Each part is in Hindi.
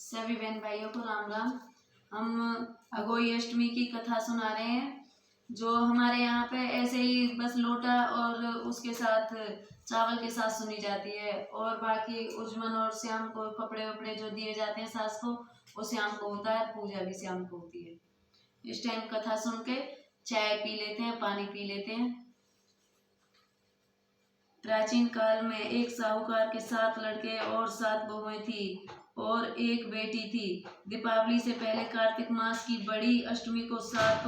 सभी बहन भाइयों को राम राम। हम अगोई अष्टमी की कथा सुना रहे हैं, जो हमारे यहाँ पे ऐसे ही बस लोटा और उसके साथ चावल के साथ सुनी जाती है, और बाकी उजमन और श्याम को कपड़े वपड़े जो दिए जाते हैं सास को, वो श्याम को होता है, पूजा भी श्याम को होती है। इस टाइम कथा सुन के चाय पी लेते हैं, पानी पी लेते हैं। प्राचीन काल में एक साहूकार के 7 लड़के और 7 बहुएं थी और एक बेटी थी। दीपावली से पहले कार्तिक मास की बड़ी अष्टमी को 7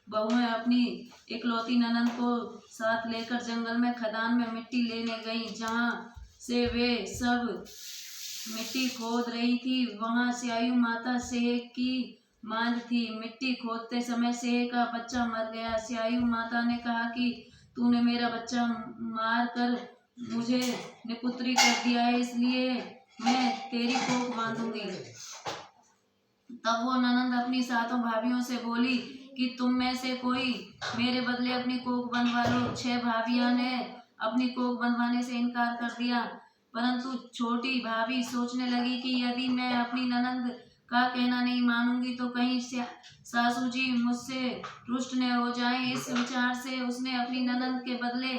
बहुएं अपनी इकलौती ननद को साथ लेकर जंगल में खदान में मिट्टी लेने गईं। जहां से वे सब मिट्टी खोद रही थी, वहां स्यायु माता सेह की मांझ थी। मिट्टी खोदते समय सेह का बच्चा मर गया। स्यायु माता ने कहा कि तूने मेरा बच्चा मार कर मुझे निपुत्री कर दिया है, इसलिए मैं तेरी कोख बांधूंगी। तब वो ननंद अपनी 7 भाभियों से बोली कि तुम में से कोई मेरे बदले अपनी कोख बनवा लो। 6 भाभियों ने अपनी कोख बनवाने से इनकार कर दिया, परंतु छोटी भाभी सोचने लगी कि यदि मैं अपनी ननंद का कहना नहीं मानूंगी तो कहीं सासू जी मुझसे रुष्ट न हो जाएं। इस विचार से उसने अपनी ननंद के बदले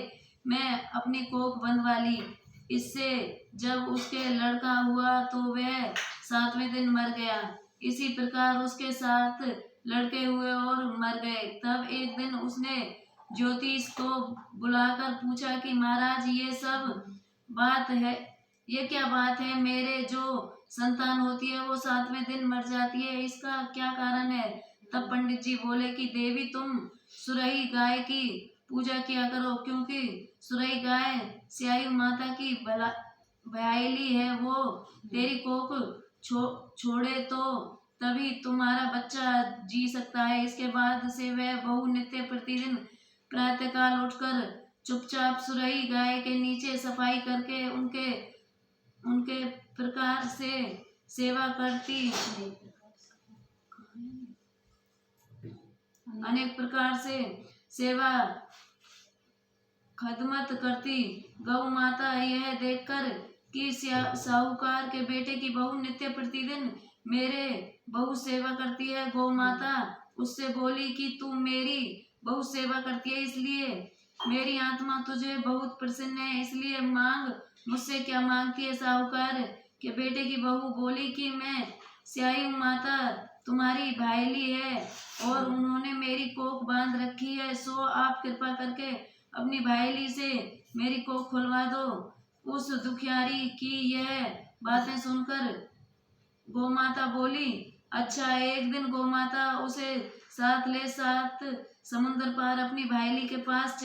में अपनी कोख बंधवा ली। इससे जब उसके लड़का हुआ तो वह 7वें दिन मर गया। इसी प्रकार उसके 7 लड़के हुए और मर गए। तब एक दिन उसने ज्योतिष को बुलाकर पूछा कि महाराज, ये सब बात है, ये क्या बात है? मेरे जो संतान होती है वो 7वें दिन मर जाती है, इसका क्या कारण है? तब पंडित जी बोले कि देवी, तुम सुरही गाय की पूजा किया करो, क्योंकि सुरही गाय स्यायु माता की भयाली है। वो तेरी कोख छोड़े तो तभी तुम्हारा बच्चा जी सकता है। इसके बाद से वह बहू नित्य प्रतिदिन प्रातःकाल उठकर चुपचाप सुरही गाय के नीचे सफाई करके उनके प्रकार से सेवा करती, अनेक प्रकार से सेवा खदमत करती। गौ माता यह देखकर कि साहूकार के बेटे की बहू नित्य प्रतिदिन मेरे बहु सेवा करती है, गौ माता उससे बोली कि तू मेरी बहु सेवा करती है, इसलिए मेरी आत्मा तुझे बहुत प्रसन्न है, इसलिए मांग, मुझसे क्या मांगती है? साहूकार के बेटे की बहू बोली कि मैं स्यायु माता तुम्हारी भाईली है और उन्होंने मेरी कोख बांध रखी है, सो आप कृपा करके अपनी भाईली से मेरी कोख खुलवा दो। उस दुखियारी की यह बातें सुनकर गोमाता बोली, अच्छा। एक दिन गोमाता उसे साथ ले 7 समुद्र पार अपनी भाईली के पास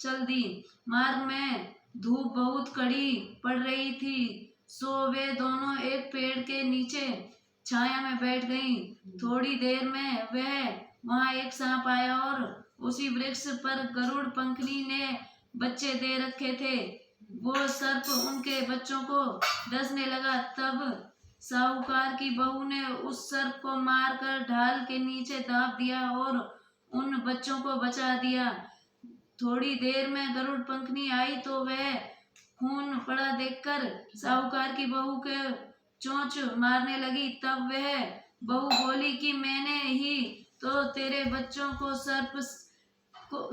चल दी। मार्ग में धूप बहुत कड़ी पड़ रही थी, सो वे दोनों एक पेड़ के नीचे छाया में बैठ गईं। थोड़ी देर में वह वहां एक सांप आया और उसी वृक्ष पर गरुड़ पंखनी ने बच्चे दे रखे थे। वो सर्प उनके बच्चों को डसने लगा। तब साहूकार की बहू ने उस सर्प को मारकर ढाल के नीचे दाब दिया और उन बच्चों को बचा दिया। थोड़ी देर में गरुड़ पंखनी आई तो वह खून पड़ा देखकर साहूकार की बहू के चोंच मारने लगी। तब वह बहू बोली कि मैंने ही तो तेरे बच्चों को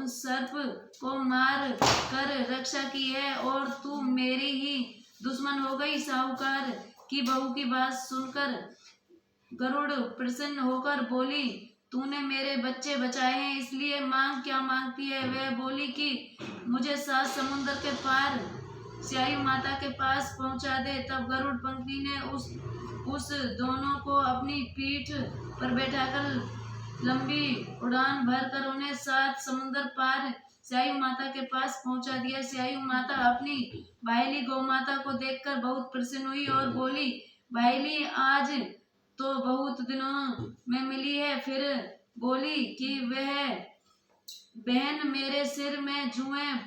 सर्प को मार कर रक्षा की है और तू मेरी ही दुश्मन हो गई। साहूकार की बहू की बात सुनकर गरुड़ प्रसन्न होकर बोली, तूने मेरे बच्चे बचाए हैं, इसलिए मांग, क्या मांगती है? वह बोली कि मुझे 7 समुद्र के पार स्यायु माता के पास पहुंचा दे। तब गरुड़ पंखी ने उस दोनों को अपनी पीठ पर बैठाकर लंबी उड़ान भरकर उन्हें 7 समुद्र पार स्यायु माता के पास पहुंचा दिया। स्यायु माता अपनी भाईली गौ माता को देखकर बहुत प्रसन्न हुई और बोली, भाईली, आज तो बहुत दिनों में मिली है। फिर बोली कि वह बहन, मेरे सिर में जुएं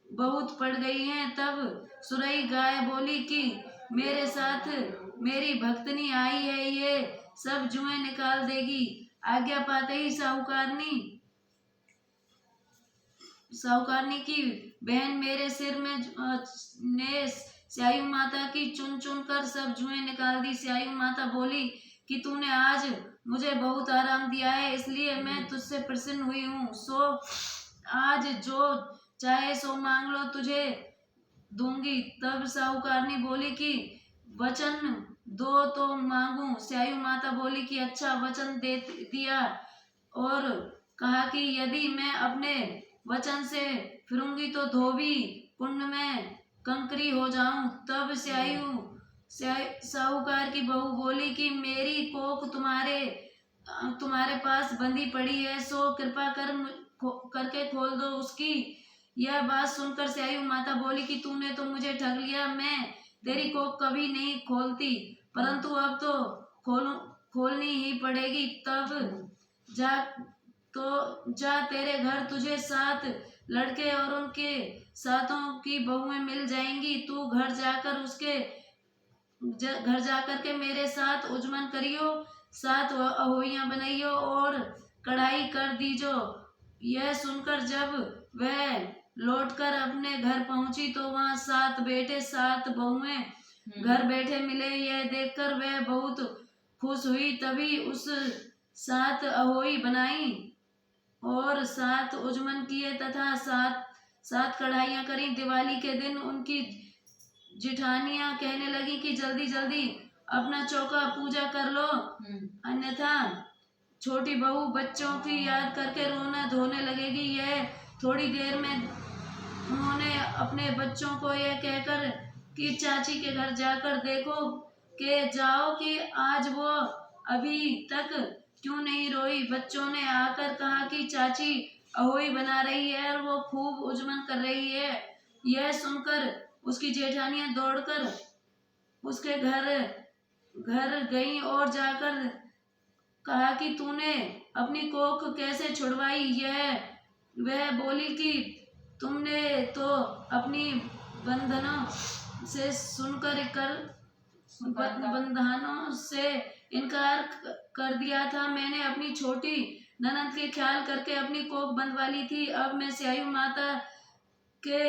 बहुत पड़ गई हैं। तब सुरई गाय बोली कि मेरे साथ मेरी भक्तनी आई है, ये सब जुएं निकाल देगी। आज्ञा पाते ही साहूकारनी की बहन मेरे सिर में स्यायु माता की चुन चुन कर सब जुएं निकाल दी। स्यायु माता बोली कि तूने आज मुझे बहुत आराम दिया है, इसलिए मैं तुझसे प्रसन्न हुई हूँ। सो आज जो चाहे सो मांग लो, तुझे दूंगी। तब साहूकारनी बोली कि वचन दो तो मांगू। स्यायु माता बोली कि अच्छा, वचन दे दिया और कहा कि यदि मैं अपने वचन से फिरूंगी तो धोबी कुंड में कंकरी हो जाऊं। तब साहूकार की बहू बोली कि मेरी कोख तुम्हारे पास बंधी पड़ी है, सो कृपा करके खोल दो उसकी। यह बात सुनकर स्यायु माता बोली कि तूने तो मुझे ठग लिया, मैं तेरी कोख कभी नहीं खोलती, परंतु अब तो खोलनी ही पड़ेगी। तब जा जा, तेरे घर तुझे 7 लड़के और उनके साथों की बहुएं मिल जाएंगी। तू घर जाकर के मेरे साथ उजमन करियो, 7 अहोइयां बनाइयो और कढ़ाई कर दीजो। यह सुनकर जब वह लौटकर अपने घर पहुंची तो वहां 7 बेटे 7 बहुएं घर बैठे मिले। यह देखकर वह बहुत खुश हुई। तभी उस 7 अहोई बनाई और 7 उजमन किए तथा 7 कढ़ाइयां करी। दिवाली के दिन उनकी जिठानियां कहने लगी कि जल्दी जल्दी अपना चौका पूजा कर लो, अन्यथा छोटी बहू बच्चों की याद करके रोना धोने लगेगी। यह थोड़ी देर में उन्होंने अपने बच्चों को यह कहकर कि चाची के घर जाकर देखो के जाओ कि आज वो अभी तक क्यों नहीं रोई। बच्चों ने आकर कहा कि चाची अहोई बना रही है और वो खूब उजमन कर रही है। यह सुनकर उसकी जेठानियां दौड़कर उसके घर गईं और जाकर कहा कि तूने अपनी कोख कैसे छुड़वाई। वह बोली कि तुमने तो अपनी बंधनों से बंधनों से इनकार कर दिया था। मैंने अपनी छोटी ननद के ख्याल करके अपनी कोख बंधवा ली थी। अब मैं स्यायु माता के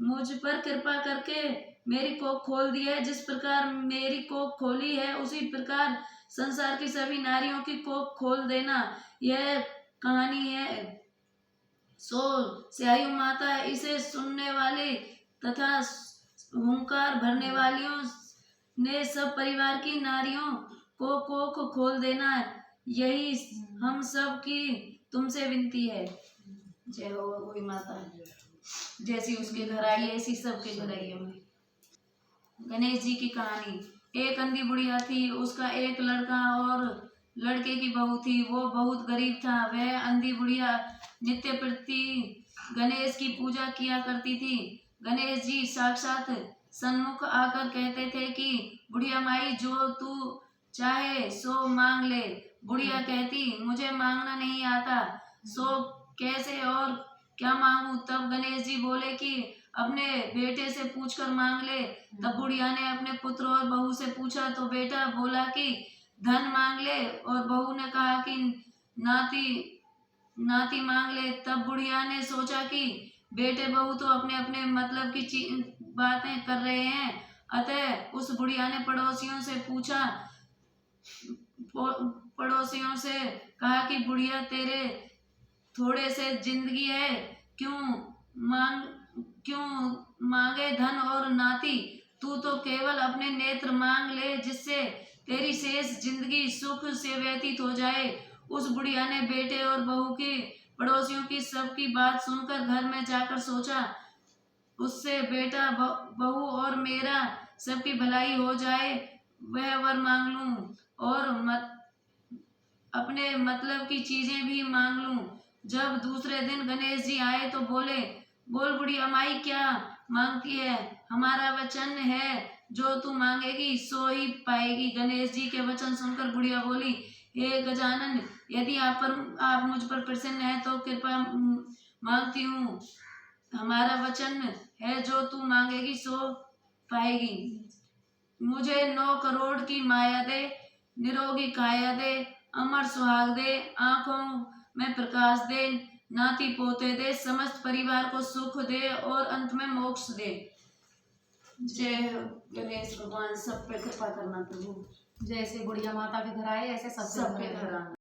मुझ पर कृपा करके मेरी कोख खोल दी है। जिस प्रकार मेरी कोख खोली है, उसी प्रकार संसार की सभी नारियों की कोख खोल देना। यह कहानी है। सो स्यायु माता इसे सुनने वाले तथा हुंकार भरने वालियों ने सब परिवार की नारियों को कोख खोल देना, यही हम सब की तुमसे विनती है। जय हो अहोई माता। जैसी उसके घर आई ऐसी सबके घर आई हमें। गणेश जी की कहानी। एक अंधी बुढ़िया थी, उसका एक लड़का और लड़के की बहू थी। वो बहुत गरीब था। वह अंधी बुढ़िया नित्य प्रति गणेश की पूजा किया करती थी। गणेश जी साक्षात सन्मुख आकर कहते थे कि बुढ़िया माई, जो तू चाहे सो मांग ले। बुढ़िया कहती, मुझे मांगना नहीं आता, सो कैसे और क्या मांगू। तब गणेश जी बोले कि अपने बेटे से पूछकर मांग ले। तब बुढ़िया ने अपने पुत्र और बहू से पूछा तो बेटा बोला कि धन मांग ले और बहू ने कहा कि नाती मांग ले। तब बुढ़िया ने सोचा कि बेटे बहू तो अपने अपने मतलब की बातें कर रहे हैं, अतः उस बुढ़िया ने पड़ोसियों से कहा कि बुढ़िया, तेरे थोड़े से जिंदगी है, क्यों मांगे धन और नाती। तू तो केवल अपने नेत्र मांग ले, जिससे तेरी शेष जिंदगी सुख से व्यतीत हो जाए। उस बुढ़िया ने बेटे और बहू की पड़ोसियों की सबकी बात सुनकर घर में जाकर सोचा, उससे बेटा बहू और मेरा सबकी भलाई हो जाए, वह वर मांग लूं और अपने मतलब की चीजें भी मांग लूं। जब दूसरे दिन गणेश जी आए तो बोले, बोल बुढ़िया माई, क्या मांगती है? हमारा वचन है, जो तू मांगेगी सो ही पाएगी। गणेश जी के वचन सुनकर बुढ़िया बोली, हे गजानन, यदि आप मुझ पर प्रसन्न है तो कृपा मांगती हूँ। हमारा वचन है, जो तू मांगेगी सो पाएगी। मुझे 9 करोड़ की माया दे, निरोगी काया दे, अमर सुहाग दे, आंखों में प्रकाश दे, नाती पोते दे, समस्त परिवार को सुख दे और अंत में मोक्ष दे। जय हो गणेश भगवान, सब पे कृपा करना प्रभु। जैसे गुड़िया माता के घर आए ऐसे सब पे घर आना।